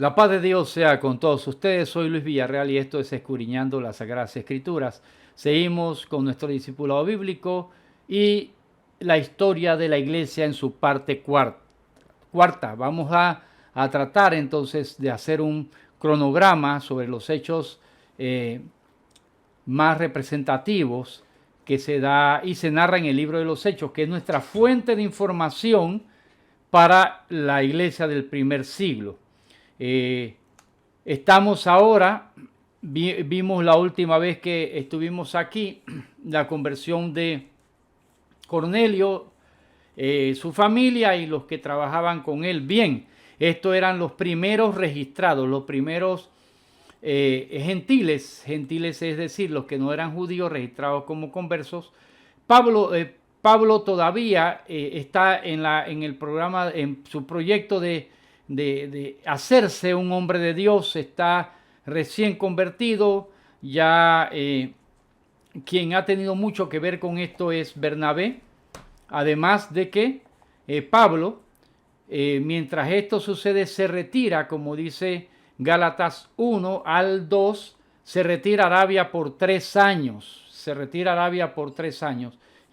La paz de Dios sea con todos ustedes. Soy Luis Villarreal y esto es Escudriñando las Sagradas Escrituras. Seguimos con nuestro discipulado bíblico y la historia de la iglesia en su parte cuarta. Vamos a tratar entonces de hacer un cronograma sobre los hechos más representativos que se da y se narra en el libro de los Hechos, que es nuestra fuente de información para la iglesia del primer siglo. Estamos ahora, vimos la última vez que estuvimos aquí, la conversión de Cornelio, su familia y los que trabajaban con él. Bien, estos eran los primeros registrados, los primeros gentiles, es decir, los que no eran judíos registrados como conversos. Pablo todavía está en el programa, en su proyecto de hacerse un hombre de Dios, está recién convertido. Ya quien ha tenido mucho que ver con esto es Bernabé, además de que Pablo, mientras esto sucede, se retira, como dice Gálatas 1 al 2, se retira a Arabia por 3 años,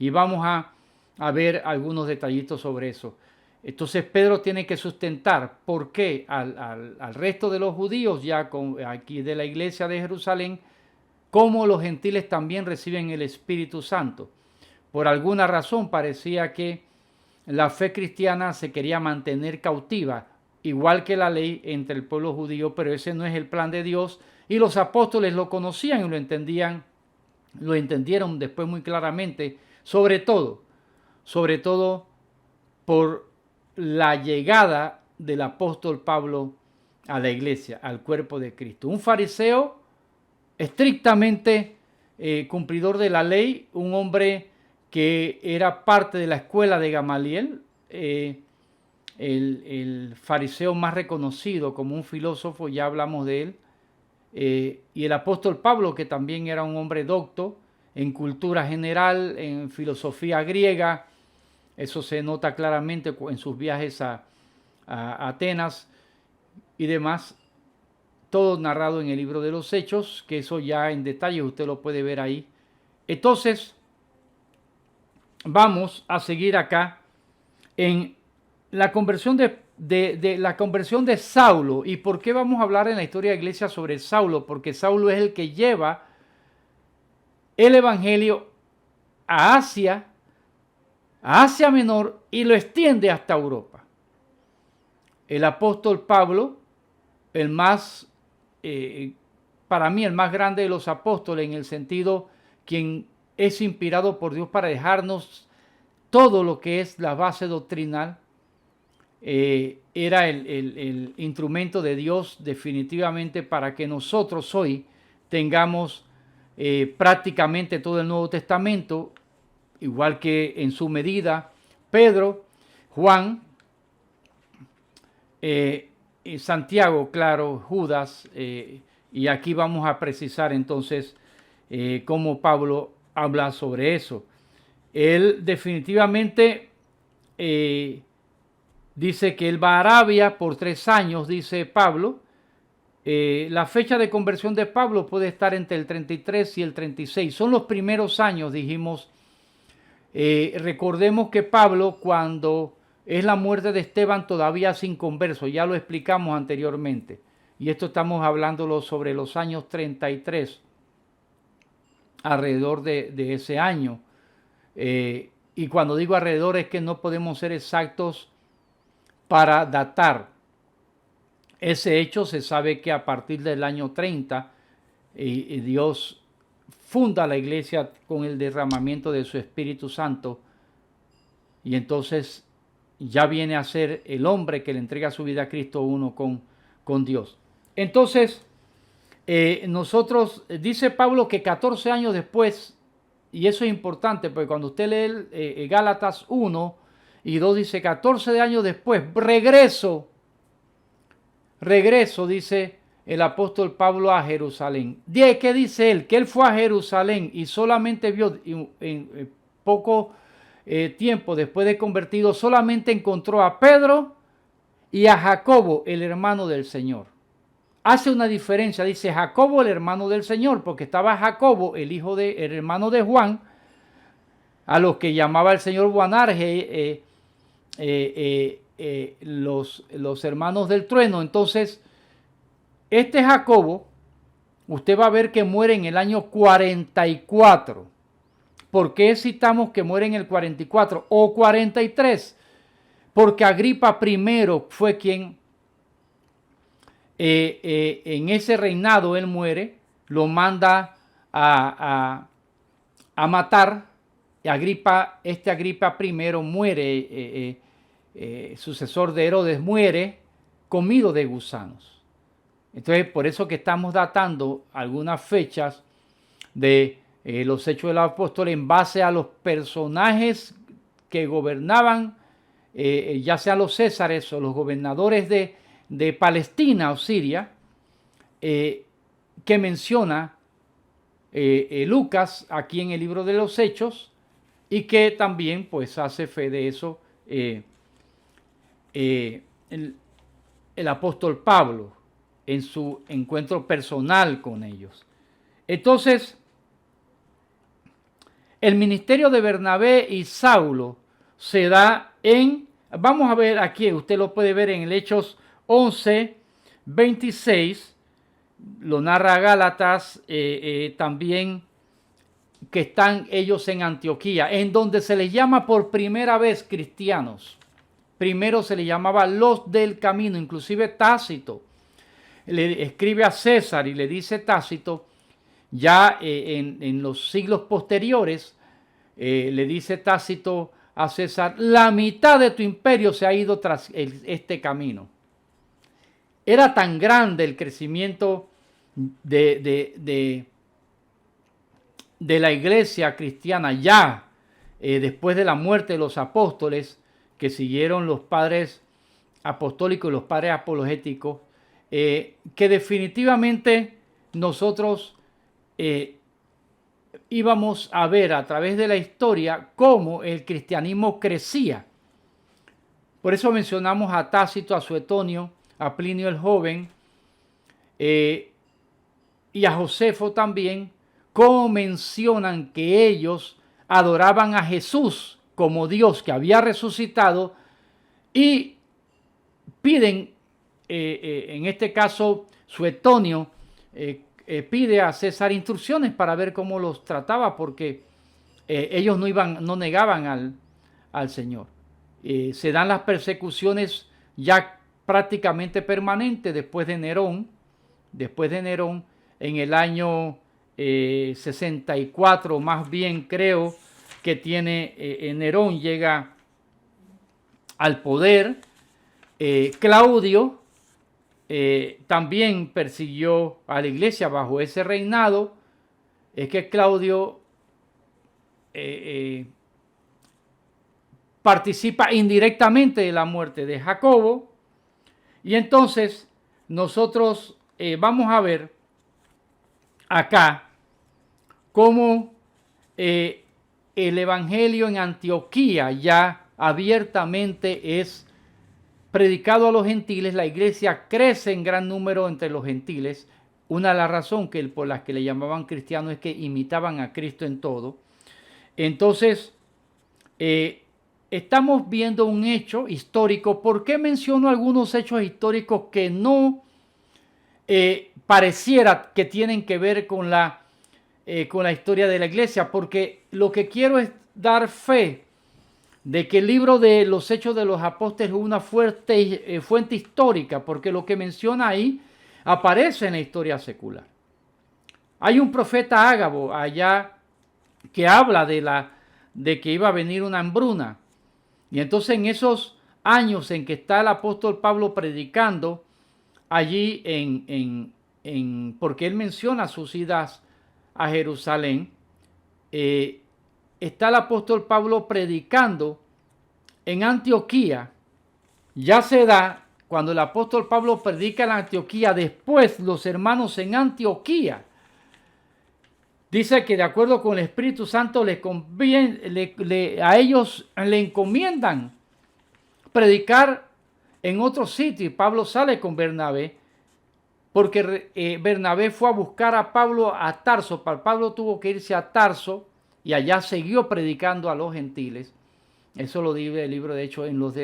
y vamos a ver algunos detallitos sobre eso. Entonces Pedro tiene que sustentar por qué al resto de los judíos, ya aquí de la iglesia de Jerusalén, cómo los gentiles también reciben el Espíritu Santo. Por alguna razón parecía que la fe cristiana se quería mantener cautiva, igual que la ley, entre el pueblo judío, pero ese no es el plan de Dios, y los apóstoles lo conocían y lo entendieron después muy claramente, sobre todo por la llegada del apóstol Pablo a la iglesia, al cuerpo de Cristo. Un fariseo estrictamente cumplidor de la ley, un hombre que era parte de la escuela de Gamaliel, el fariseo más reconocido como un filósofo, ya hablamos de él, y el apóstol Pablo, que también era un hombre docto en cultura general, en filosofía griega. Eso se nota claramente en sus viajes a Atenas y demás. Todo narrado en el libro de los Hechos, que eso ya en detalle usted lo puede ver ahí. Entonces, vamos a seguir acá en la conversión la conversión de Saulo. ¿Y por qué vamos a hablar en la historia de la iglesia sobre Saulo? Porque Saulo es el que lleva el evangelio a Asia Menor, y lo extiende hasta Europa. El apóstol Pablo, el más, para mí el más grande de los apóstoles, en el sentido quien es inspirado por Dios para dejarnos todo lo que es la base doctrinal, era el instrumento de Dios definitivamente para que nosotros hoy tengamos prácticamente todo el Nuevo Testamento, igual que en su medida Pedro, Juan, Santiago, claro, Judas, y aquí vamos a precisar entonces cómo Pablo habla sobre eso. Él definitivamente dice que él va a Arabia por 3 años, dice Pablo. La fecha de conversión de Pablo puede estar entre el 33 y el 36. Son los primeros años, dijimos. Recordemos que Pablo, cuando es la muerte de Esteban, todavía sin converso, ya lo explicamos anteriormente, y esto estamos hablándolo sobre los años 33, alrededor de ese año, y cuando digo alrededor es que no podemos ser exactos para datar ese hecho. Se sabe que a partir del año 30 Dios funda la iglesia con el derramamiento de su Espíritu Santo, y entonces ya viene a ser el hombre que le entrega su vida a Cristo, uno con Dios. Entonces, dice Pablo que 14 años después, y eso es importante, porque cuando usted lee Gálatas 1 y 2, dice 14 años después, regreso, dice el apóstol Pablo, a Jerusalén. ¿Qué dice él? Que él fue a Jerusalén y solamente vio en poco tiempo después de convertido, solamente encontró a Pedro y a Jacobo, el hermano del Señor. hace una diferencia. Dice Jacobo, el hermano del Señor, porque estaba Jacobo, el hermano de Juan, a los que llamaba el Señor Boanerges, los hermanos del trueno. Entonces, este Jacobo, usted va a ver que muere en el año 44. ¿Por qué citamos que muere en el 44 o 43? Porque Agripa I fue quien en ese reinado él muere, lo manda a matar. Agripa I muere, sucesor de Herodes, muere comido de gusanos. Entonces, por eso que estamos datando algunas fechas de los Hechos de los Apóstoles en base a los personajes que gobernaban, ya sea los césares o los gobernadores de Palestina o Siria, que menciona Lucas aquí en el libro de los Hechos, y que también pues hace fe de eso el apóstol Pablo en su encuentro personal con ellos. Entonces, el ministerio de Bernabé y Saulo se da vamos a ver aquí, usted lo puede ver en el Hechos 11, 26, lo narra Gálatas, también que están ellos en Antioquía, en donde se les llama por primera vez cristianos. Primero se les llamaba los del camino, inclusive Tácito le escribe a César y le dice Tácito, ya en los siglos posteriores, le dice Tácito a César, la mitad de tu imperio se ha ido tras este camino. Era tan grande el crecimiento de la iglesia cristiana ya después de la muerte de los apóstoles que siguieron los padres apostólicos y los padres apologéticos, que definitivamente nosotros íbamos a ver a través de la historia cómo el cristianismo crecía. Por eso mencionamos a Tácito, a Suetonio, a Plinio el Joven y a Josefo también, cómo mencionan que ellos adoraban a Jesús como Dios que había resucitado y piden, en este caso Suetonio, pide a César instrucciones para ver cómo los trataba, porque ellos no negaban al Señor. Se dan las persecuciones ya prácticamente permanentes después de Nerón, en el año 64, más bien creo que tiene Nerón, llega al poder. Claudio también persiguió a la iglesia bajo ese reinado. Es que Claudio participa indirectamente de la muerte de Jacobo. Y entonces nosotros vamos a ver acá cómo el evangelio en Antioquía ya abiertamente es predicado a los gentiles. La iglesia crece en gran número entre los gentiles. Una de las razones por las que le llamaban cristianos es que imitaban a Cristo en todo. Entonces, estamos viendo un hecho histórico. ¿Por qué menciono algunos hechos históricos que no pareciera que tienen que ver con la historia de la iglesia? Porque lo que quiero es dar fe de que el libro de los Hechos de los Apóstoles es una fuerte fuente histórica, porque lo que menciona ahí aparece en la historia secular. Hay un profeta Ágabo allá que habla de que iba a venir una hambruna. Y entonces en esos años en que está el apóstol Pablo predicando allí porque él menciona sus idas a Jerusalén, está el apóstol Pablo predicando en Antioquía. Ya se da cuando el apóstol Pablo predica en Antioquía, después los hermanos en Antioquía, dice que de acuerdo con el Espíritu Santo a ellos le encomiendan predicar en otro sitio, y Pablo sale con Bernabé, porque Bernabé fue a buscar a Pablo a Tarso. Pablo tuvo que irse a Tarso y allá siguió predicando a los gentiles. Eso lo dice el libro de Hechos en los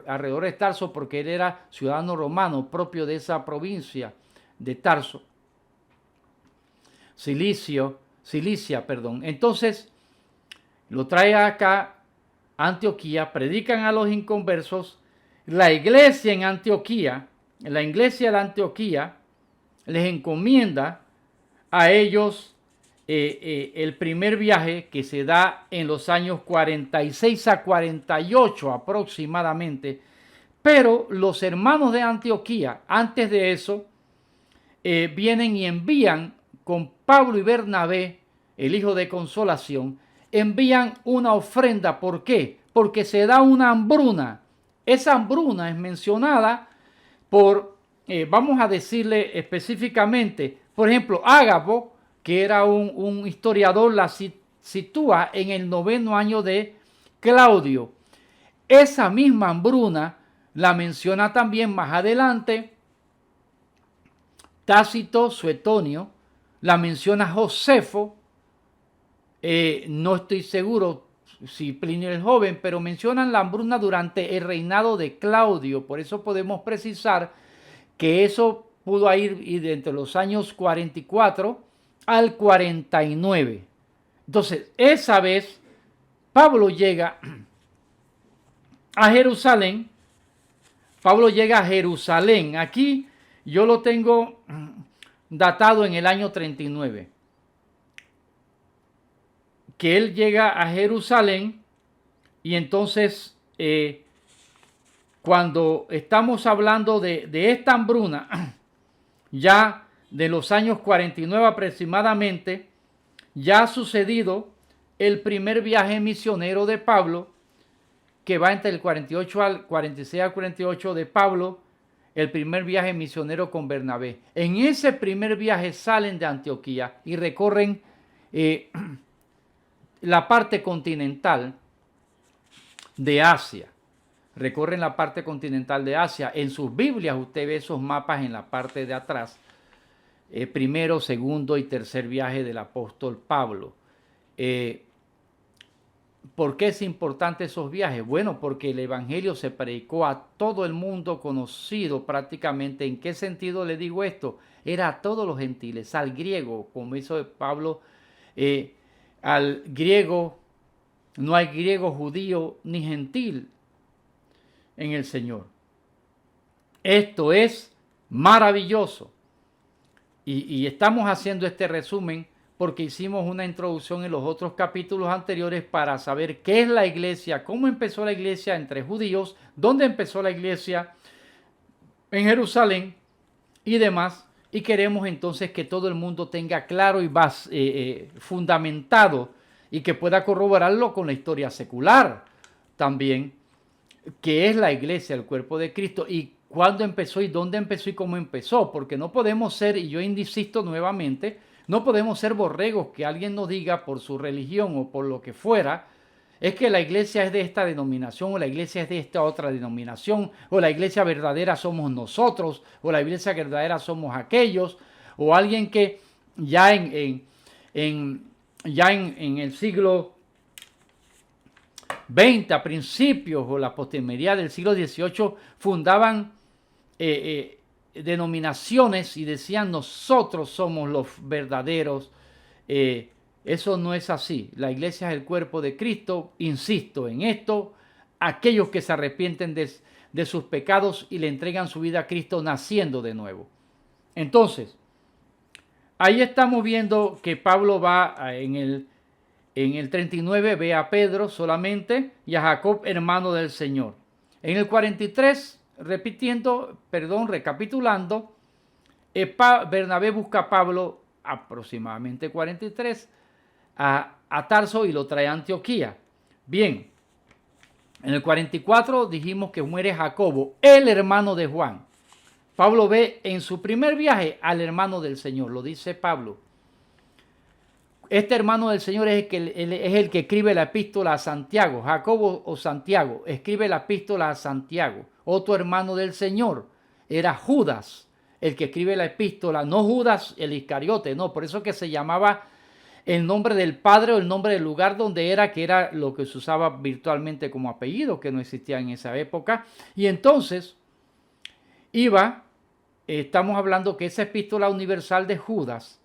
alrededores de Tarso, porque él era ciudadano romano propio de esa provincia de Tarso. Cilicia, perdón. Entonces, lo trae acá a Antioquía, predican a los inconversos. La iglesia en Antioquía, la iglesia de Antioquía, les encomienda a ellos el primer viaje que se da en los años 46 a 48 aproximadamente. Pero los hermanos de Antioquía, antes de eso, vienen y envían con Pablo y Bernabé, el hijo de consolación, envían una ofrenda. ¿Por qué? Porque se da una hambruna. Esa hambruna es mencionada por, vamos a decirle específicamente, por ejemplo, Ágabo, que era un historiador, la sitúa en el 9º año de Claudio. Esa misma hambruna la menciona también más adelante Tácito, Suetonio, la menciona Josefo, no estoy seguro si Plinio el Joven, pero mencionan la hambruna durante el reinado de Claudio. Por eso podemos precisar que eso pudo ir de entre los años 44 al 49. Entonces, esa vez Pablo llega a Jerusalén. Pablo llega a Jerusalén. Aquí yo lo tengo datado en el año 39. Que él llega a Jerusalén y entonces cuando estamos hablando de esta hambruna, ya de los años 49 aproximadamente, ya ha sucedido el primer viaje misionero de Pablo, que va entre el 48 al 46 al 48 de Pablo, el primer viaje misionero con Bernabé. En ese primer viaje salen de Antioquía y recorren la parte continental de Asia. Recorren la parte continental de Asia. En sus Biblias usted ve esos mapas en la parte de atrás. Primero, segundo y tercer viaje del apóstol Pablo. ¿Por qué es importante esos viajes? Bueno, porque el evangelio se predicó a todo el mundo conocido prácticamente. ¿En qué sentido le digo esto? Era a todos los gentiles, al griego, como hizo Pablo, al griego, no hay griego, judío ni gentil en el Señor. Esto es maravilloso. Y estamos haciendo este resumen porque hicimos una introducción en los otros capítulos anteriores para saber qué es la iglesia, cómo empezó la iglesia entre judíos, dónde empezó la iglesia en Jerusalén y demás. Y queremos entonces que todo el mundo tenga claro y fundamentado y que pueda corroborarlo con la historia secular también, que es la iglesia, el cuerpo de Cristo, y cuándo empezó y dónde empezó y cómo empezó, porque no podemos ser, y yo insisto nuevamente, no podemos ser borregos que alguien nos diga por su religión o por lo que fuera, es que la iglesia es de esta denominación o la iglesia es de esta otra denominación, o la iglesia verdadera somos nosotros, o la iglesia verdadera somos aquellos, o alguien que ya en el siglo XX, a principios o la posteridad del siglo XVIII, fundaban denominaciones y decían nosotros somos los verdaderos. Eso no es así. La iglesia es el cuerpo de Cristo. Insisto en esto. Aquellos que se arrepienten de sus pecados y le entregan su vida a Cristo naciendo de nuevo. Entonces, ahí estamos viendo que Pablo va en el 39, ve a Pedro solamente y a Jacob, hermano del Señor. En el 43, recapitulando, Bernabé busca a Pablo aproximadamente 43 a Tarso y lo trae a Antioquía. Bien, en el 44 dijimos que muere Jacobo, el hermano de Juan. Pablo ve en su primer viaje al hermano del Señor, lo dice Pablo. Este hermano del Señor es el que escribe la epístola a Santiago. Jacobo o Santiago escribe la epístola a Santiago. Otro hermano del Señor era Judas, el que escribe la epístola, no Judas el Iscariote, no, por eso que se llamaba el nombre del padre o el nombre del lugar donde era, que era lo que se usaba virtualmente como apellido, que no existía en esa época. Y entonces estamos hablando que esa epístola universal de Judas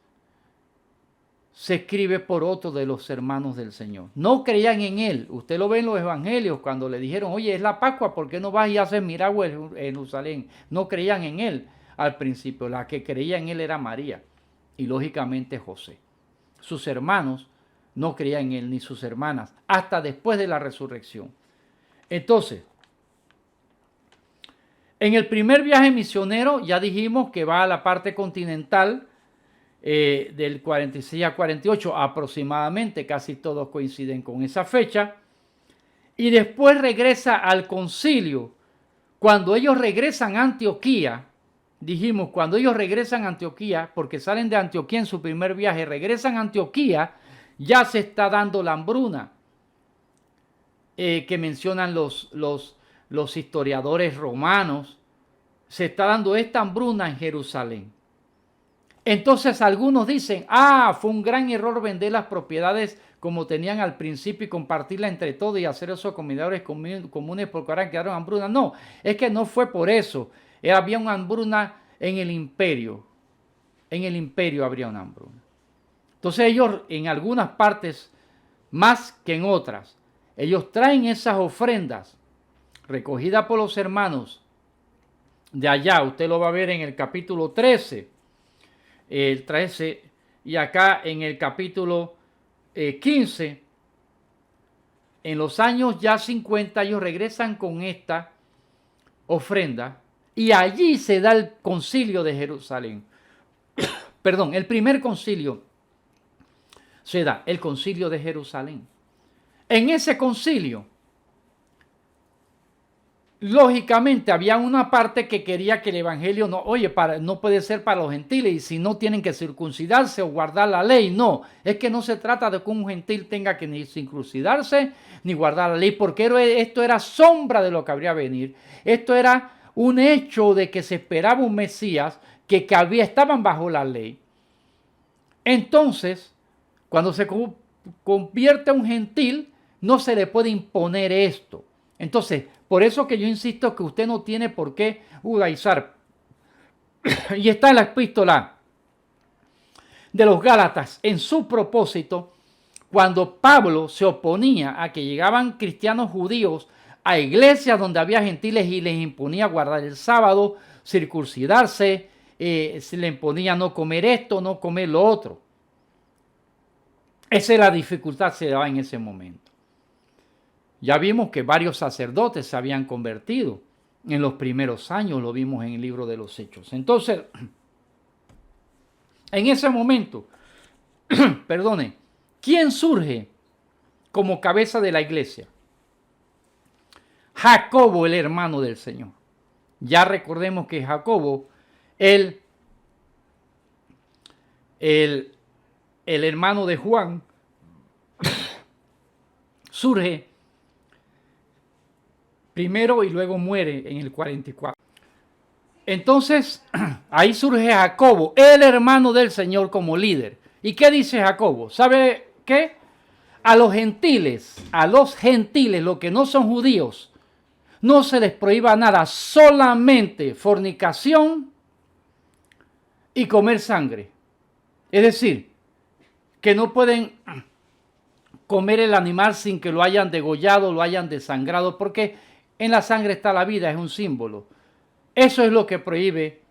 se escribe por otro de los hermanos del Señor. No creían en él. Usted lo ve en los evangelios cuando le dijeron, oye, es la Pascua, ¿por qué no vas y haces milagros en Jerusalén? No creían en él al principio. La que creía en él era María y lógicamente José. Sus hermanos no creían en él, ni sus hermanas, hasta después de la resurrección. Entonces, en el primer viaje misionero ya dijimos que va a la parte continental, del 46 a 48 aproximadamente, casi todos coinciden con esa fecha, y después regresa al concilio. Cuando ellos regresan a Antioquía, dijimos, cuando ellos regresan a Antioquía, porque salen de Antioquía en su primer viaje, regresan a Antioquía, ya se está dando la hambruna que mencionan los historiadores romanos. Se está dando esta hambruna en Jerusalén. Entonces algunos dicen, fue un gran error vender las propiedades como tenían al principio y compartirla entre todos y hacer esos comedores comunes porque ahora quedaron hambruna. No, es que no fue por eso. Había una hambruna en el imperio. En el imperio habría una hambruna. Entonces ellos en algunas partes, más que en otras, ellos traen esas ofrendas recogidas por los hermanos de allá. Usted lo va a ver en el capítulo 13. El 13 y acá en el capítulo 15, en los años ya 50 ellos regresan con esta ofrenda y allí se da el concilio de Jerusalén. Perdón, el primer concilio se da, el concilio de Jerusalén. En ese concilio, lógicamente había una parte que quería que el evangelio no puede ser para los gentiles y si no tienen que circuncidarse o guardar la ley. No, es que no se trata de que un gentil tenga que ni circuncidarse ni guardar la ley, porque esto era sombra de lo que habría venir. Esto era un hecho de que se esperaba un Mesías que estaban bajo la ley. Entonces, cuando se convierte a un gentil, no se le puede imponer esto. Entonces, por eso que yo insisto que usted no tiene por qué judaizar. Y está en la epístola de los Gálatas, en su propósito, cuando Pablo se oponía a que llegaban cristianos judíos a iglesias donde había gentiles y les imponía guardar el sábado, circuncidarse, se le imponía no comer esto, no comer lo otro. Esa es la dificultad que se daba en ese momento. Ya vimos que varios sacerdotes se habían convertido en los primeros años, lo vimos en el libro de los Hechos. Entonces, en ese momento, perdone, ¿quién surge como cabeza de la iglesia? Jacobo, el hermano del Señor. Ya recordemos que Jacobo, el hermano de Juan, surge primero y luego muere en el 44. Entonces, ahí surge Jacobo, el hermano del Señor, como líder. ¿Y qué dice Jacobo? ¿Sabe qué? A los gentiles, los que no son judíos, no se les prohíba nada, solamente fornicación y comer sangre. Es decir, que no pueden comer el animal sin que lo hayan degollado, lo hayan desangrado, porque en la sangre está la vida, es un símbolo. Eso es lo que prohíbe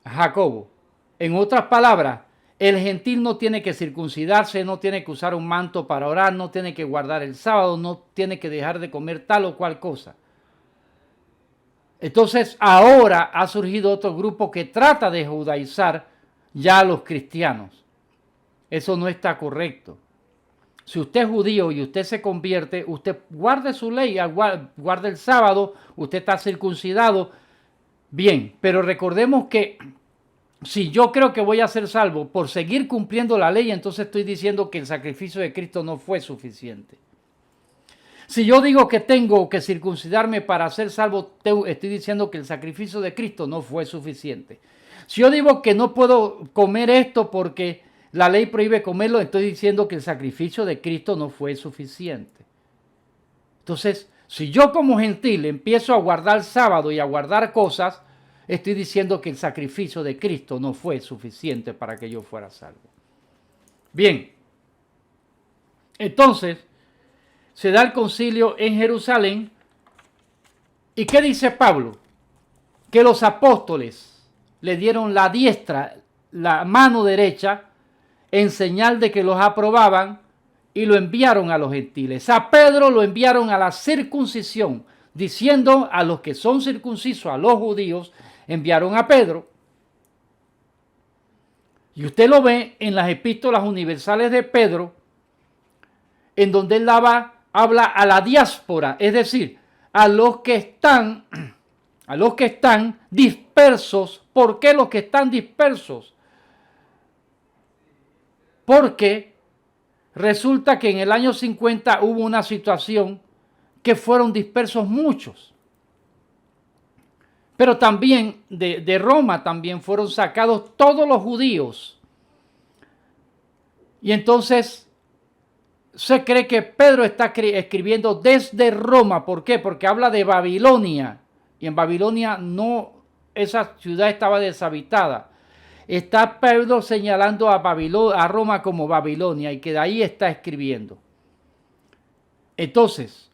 Jacobo. En otras palabras, el gentil no tiene que circuncidarse, no tiene que usar un manto para orar, no tiene que guardar el sábado, no tiene que dejar de comer tal o cual cosa. Entonces ahora ha surgido otro grupo que trata de judaizar ya a los cristianos. Eso no está correcto. Si usted es judío y usted se convierte, usted guarde su ley, guarde el sábado, usted está circuncidado, bien, pero recordemos que si yo creo que voy a ser salvo por seguir cumpliendo la ley, entonces estoy diciendo que el sacrificio de Cristo no fue suficiente. Si yo digo que tengo que circuncidarme para ser salvo, estoy diciendo que el sacrificio de Cristo no fue suficiente. Si yo digo que no puedo comer esto porque la ley prohíbe comerlo, estoy diciendo que el sacrificio de Cristo no fue suficiente. Entonces, si yo como gentil empiezo a guardar sábado y a guardar cosas, estoy diciendo que el sacrificio de Cristo no fue suficiente para que yo fuera salvo. Bien, entonces se da el concilio en Jerusalén. ¿Y qué dice Pablo? Que los apóstoles le dieron la diestra, la mano derecha, en señal de que los aprobaban y lo enviaron a los gentiles. A Pedro lo enviaron a la circuncisión, diciendo a los que son circuncisos, a los judíos, enviaron a Pedro. Y usted lo ve en las epístolas universales de Pedro, en donde él habla a la diáspora, es decir, a los que están dispersos. ¿Por qué los que están dispersos? Porque resulta que en el año 50 hubo una situación que fueron dispersos muchos. Pero también de Roma también fueron sacados todos los judíos. Y entonces se cree que Pedro está escribiendo desde Roma. ¿Por qué? Porque habla de Babilonia. Y en Babilonia esa ciudad estaba deshabitada. Está Pedro señalando a Roma como Babilonia y que de ahí está escribiendo. Entonces,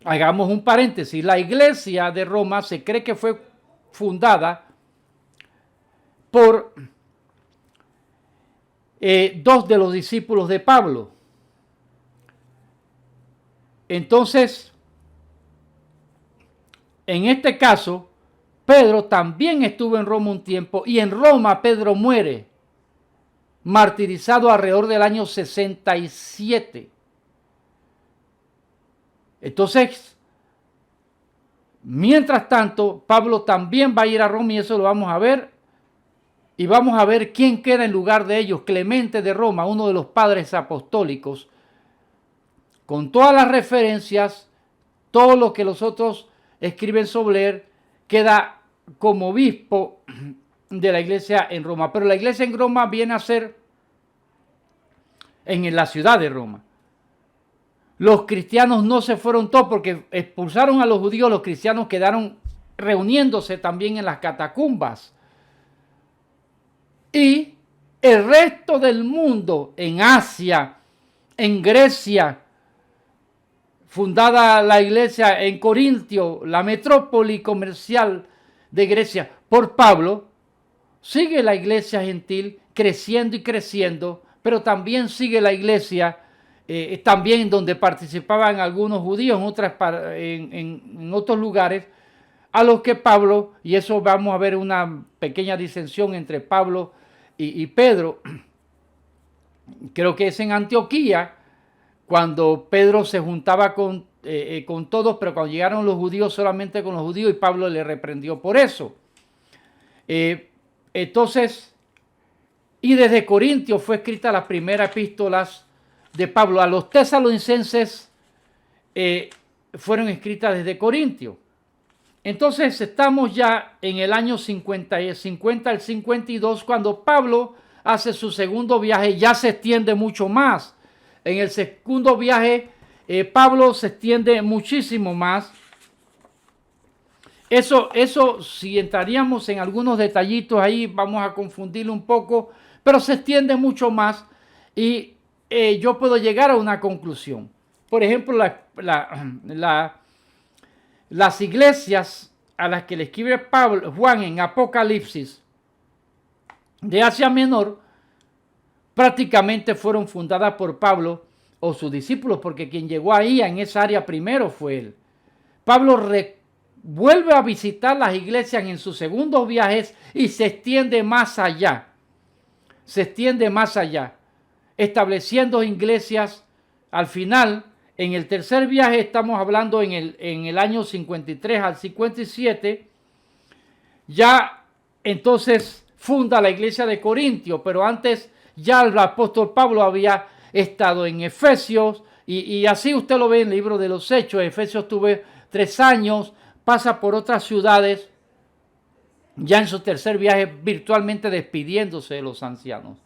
hagamos un paréntesis. La iglesia de Roma se cree que fue fundada por dos de los discípulos de Pablo. Entonces, en este caso, Pedro también estuvo en Roma un tiempo y en Roma Pedro muere, martirizado alrededor del año 67. Entonces, mientras tanto, Pablo también va a ir a Roma y eso lo vamos a ver. Y vamos a ver quién queda en lugar de ellos. Clemente de Roma, uno de los padres apostólicos, con todas las referencias, todo lo que los otros escriben sobre él, queda como obispo de la iglesia en Roma. Pero la iglesia en Roma viene a ser en la ciudad de Roma. Los cristianos no se fueron todos porque expulsaron a los judíos. Los cristianos quedaron reuniéndose también en las catacumbas. Y el resto del mundo, en Asia, en Grecia, fundada la iglesia en Corintio, la metrópoli comercial de Grecia, por Pablo, sigue la iglesia gentil creciendo y creciendo, pero también sigue la iglesia, también donde participaban algunos judíos en otros lugares, a los que Pablo, y eso vamos a ver una pequeña disensión entre Pablo y Pedro, creo que es en Antioquía, cuando Pedro se juntaba con todos, pero cuando llegaron los judíos solamente con los judíos y Pablo le reprendió por eso. Entonces, y desde Corintio fue escrita las primeras epístolas de Pablo. A los tesalonicenses fueron escritas desde Corintio. Entonces estamos ya en el año 50 al 52, cuando Pablo hace su segundo viaje, ya se extiende mucho más. En el segundo viaje, Pablo se extiende muchísimo más. Eso, si entraríamos en algunos detallitos ahí, vamos a confundirlo un poco, pero se extiende mucho más y yo puedo llegar a una conclusión. Por ejemplo, las iglesias a las que le escribe Juan en Apocalipsis de Asia Menor prácticamente fueron fundadas por Pablo o sus discípulos, porque quien llegó ahí en esa área primero fue él. Pablo vuelve a visitar las iglesias en sus segundos viajes y se extiende más allá. Se extiende más allá, estableciendo iglesias al final. En el tercer viaje, estamos hablando en el año 53 al 57, ya entonces funda la iglesia de Corintio, pero antes ya el apóstol Pablo había estado en Efesios Y así usted lo ve en el libro de los Hechos. Efesios tuve 3 años, pasa por otras ciudades, ya en su tercer viaje virtualmente despidiéndose de los ancianos.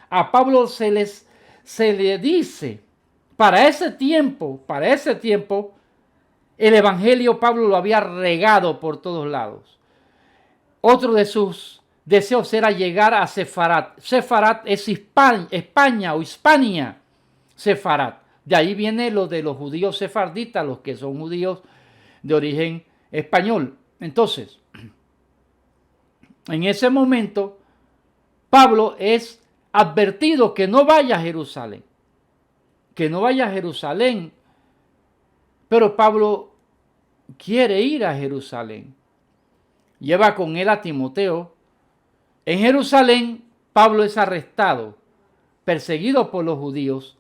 A Pablo se le dice, para ese tiempo, el evangelio Pablo lo había regado por todos lados. Otro de sus deseos era llegar a Sefarat. Sefarat es España o Hispania. Sefarat. De ahí viene lo de los judíos sefarditas, los que son judíos de origen español. Entonces, en ese momento, Pablo es advertido que no vaya a Jerusalén. Que no vaya a Jerusalén. Pero Pablo quiere ir a Jerusalén. Lleva con él a Timoteo. En Jerusalén, Pablo es arrestado, perseguido por los judíos.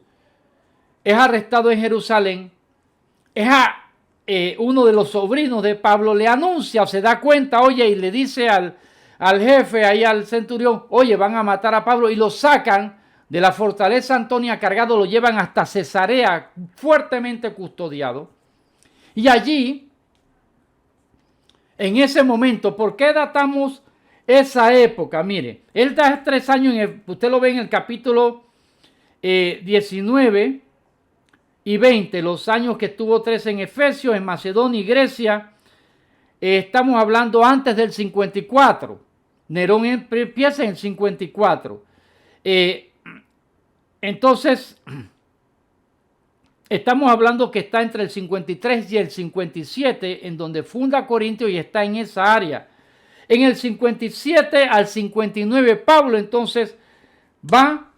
Es arrestado en Jerusalén. Uno de los sobrinos de Pablo le anuncia o se da cuenta, oye, y le dice al jefe, ahí al centurión, oye, van a matar a Pablo, y lo sacan de la fortaleza Antonia cargado, lo llevan hasta Cesarea, fuertemente custodiado. Y allí, en ese momento, ¿por qué datamos esa época? Mire, él da 3 años, usted lo ve en el capítulo 19 y 20, los años que estuvo 3 en Efesios, en Macedonia y Grecia. Estamos hablando antes del 54. Nerón empieza en el 54. Entonces, estamos hablando que está entre el 53 y el 57, en donde funda Corintio y está en esa área. En el 57 al 59, Pablo entonces va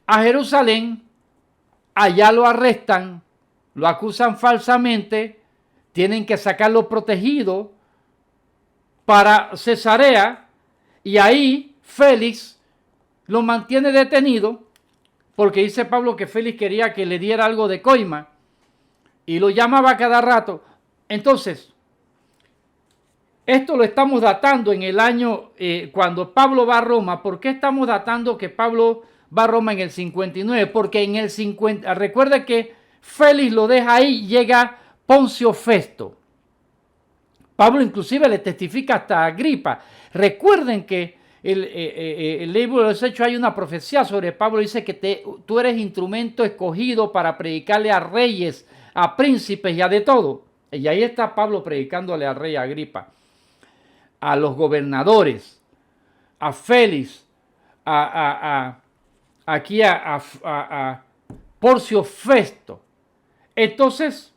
a Jerusalén, allá lo arrestan, lo acusan falsamente, tienen que sacarlo protegido para Cesarea, y ahí Félix lo mantiene detenido, porque dice Pablo que Félix quería que le diera algo de coima, y lo llamaba cada rato. Entonces, esto lo estamos datando en el año, cuando Pablo va a Roma. ¿Por qué estamos datando que Pablo va a Roma en el 59? Porque en el 50, recuerde que Félix lo deja ahí, llega Poncio Festo. Pablo inclusive le testifica hasta a Agripa. Recuerden que el libro de los Hechos hay una profecía sobre Pablo, dice que tú eres instrumento escogido para predicarle a reyes, a príncipes y a de todo. Y ahí está Pablo predicándole al rey Agripa, a los gobernadores, a Félix, aquí a Porcio Festo. Entonces,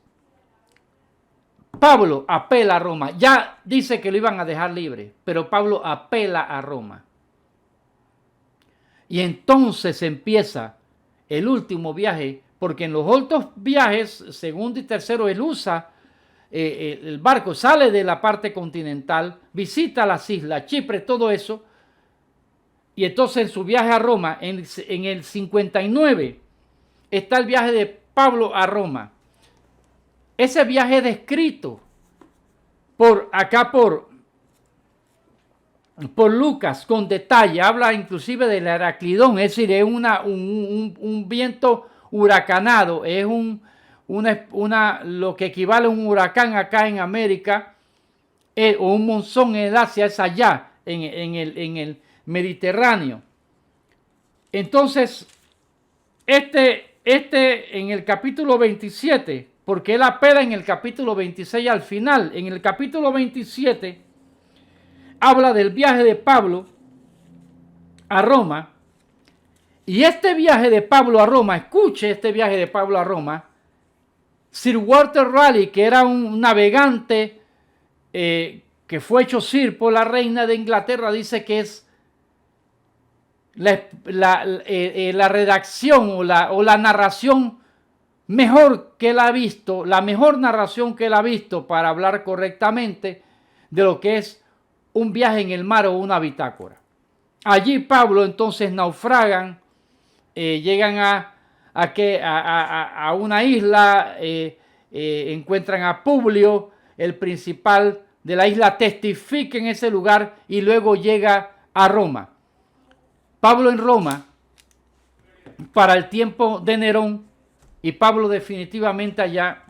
Pablo apela a Roma. Ya dice que lo iban a dejar libre, pero Pablo apela a Roma. Y entonces empieza el último viaje, porque en los otros viajes, segundo y tercero, él usa el barco, sale de la parte continental, visita las islas, Chipre, todo eso. Y entonces en su viaje a Roma, en el 59, está el viaje de Pablo a Roma. Ese viaje descrito por Lucas con detalle, habla inclusive del Heraclidón, es decir, es un viento huracanado, es lo que equivale a un huracán acá en América, o un monzón en Asia, es allá, en el Mediterráneo. Entonces, en el capítulo 27, porque él apela en el capítulo 26 al final, en el capítulo 27 habla del viaje de Pablo a Roma, y este viaje de Pablo a Roma, escuche este viaje de Pablo a Roma, Sir Walter Raleigh, que era un navegante que fue hecho Sir por la reina de Inglaterra, dice que es la redacción o la narración mejor que él ha visto, la mejor narración que él ha visto para hablar correctamente de lo que es un viaje en el mar o una bitácora. Allí Pablo entonces naufragan, llegan a una isla, encuentran a Publio, el principal de la isla, testifica en ese lugar y luego llega a Roma. Pablo en Roma, para el tiempo de Nerón, y Pablo definitivamente allá,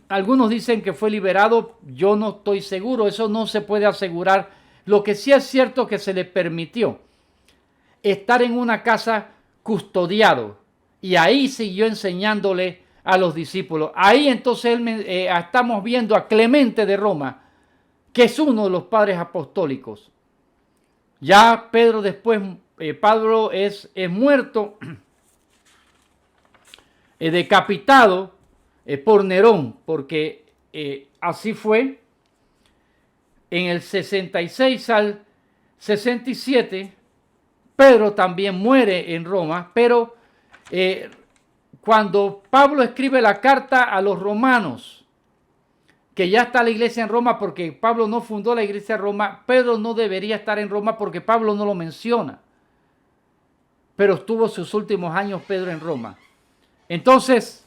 algunos dicen que fue liberado, yo no estoy seguro, eso no se puede asegurar. Lo que sí es cierto que se le permitió estar en una casa custodiado y ahí siguió enseñándole a los discípulos. Ahí entonces estamos viendo a Clemente de Roma, que es uno de los padres apostólicos. Ya Pedro después, Pablo es muerto, decapitado por Nerón, porque así fue. En el 66 al 67, Pedro también muere en Roma, pero cuando Pablo escribe la carta a los romanos, que ya está la iglesia en Roma, porque Pablo no fundó la iglesia en Roma, Pedro no debería estar en Roma porque Pablo no lo menciona, pero estuvo sus últimos años Pedro en Roma. Entonces,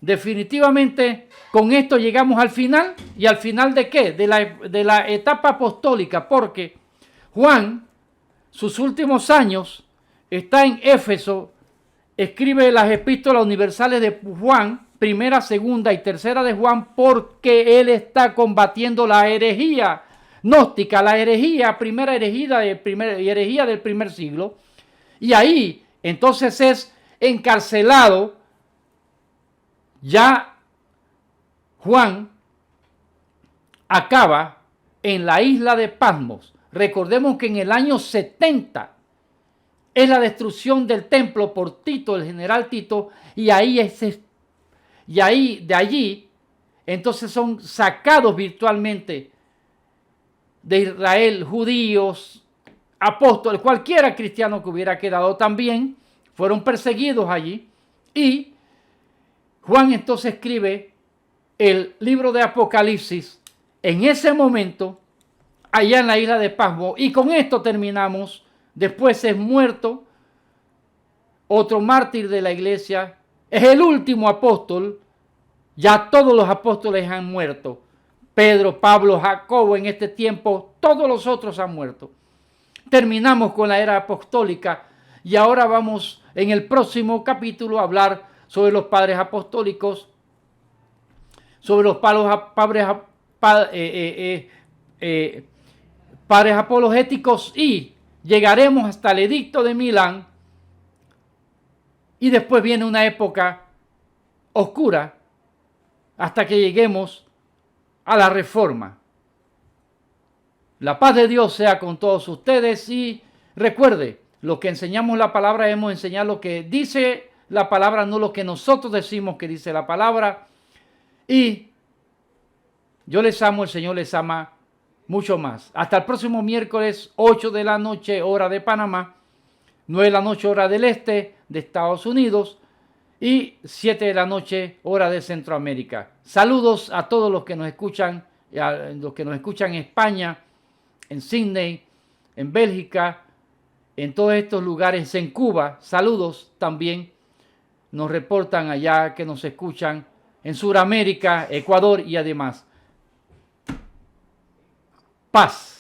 definitivamente con esto llegamos al final. ¿Y al final de qué? De la etapa apostólica, porque Juan, sus últimos años, está en Éfeso, escribe las epístolas universales de Juan, primera, segunda y tercera de Juan, porque él está combatiendo la herejía gnóstica, la herejía, primera herejía del primer siglo, y ahí entonces es encarcelado. Ya Juan acaba en la isla de Patmos. Recordemos que en el año 70 es la destrucción del templo por Tito, el general Tito, y de allí entonces son sacados virtualmente de Israel judíos, apóstoles, cualquiera cristiano que hubiera quedado también, fueron perseguidos allí, y Juan entonces escribe el libro de Apocalipsis en ese momento, allá en la isla de Patmos, y con esto terminamos. Después es muerto, otro mártir de la iglesia, es el último apóstol, ya todos los apóstoles han muerto, Pedro, Pablo, Jacobo en este tiempo, todos los otros han muerto. Terminamos con la era apostólica y ahora vamos en el próximo capítulo a hablar sobre los padres apostólicos, sobre los padres apologéticos, y llegaremos hasta el edicto de Milán, y después viene una época oscura hasta que lleguemos a la Reforma. La paz de Dios sea con todos ustedes, y recuerde, lo que enseñamos la palabra, debemos enseñar lo que dice la palabra, no lo que nosotros decimos que dice la palabra. Y yo les amo, el Señor les ama mucho más. Hasta el próximo miércoles, 8 de la noche, hora de Panamá, 9 de la noche, hora del este de Estados Unidos, y 7 de la noche, hora de Centroamérica. Saludos a todos los que nos escuchan, en España, en Sydney, en Bélgica, en todos estos lugares, en Cuba. Saludos también. Nos reportan allá que nos escuchan en Sudamérica, Ecuador y además. Paz.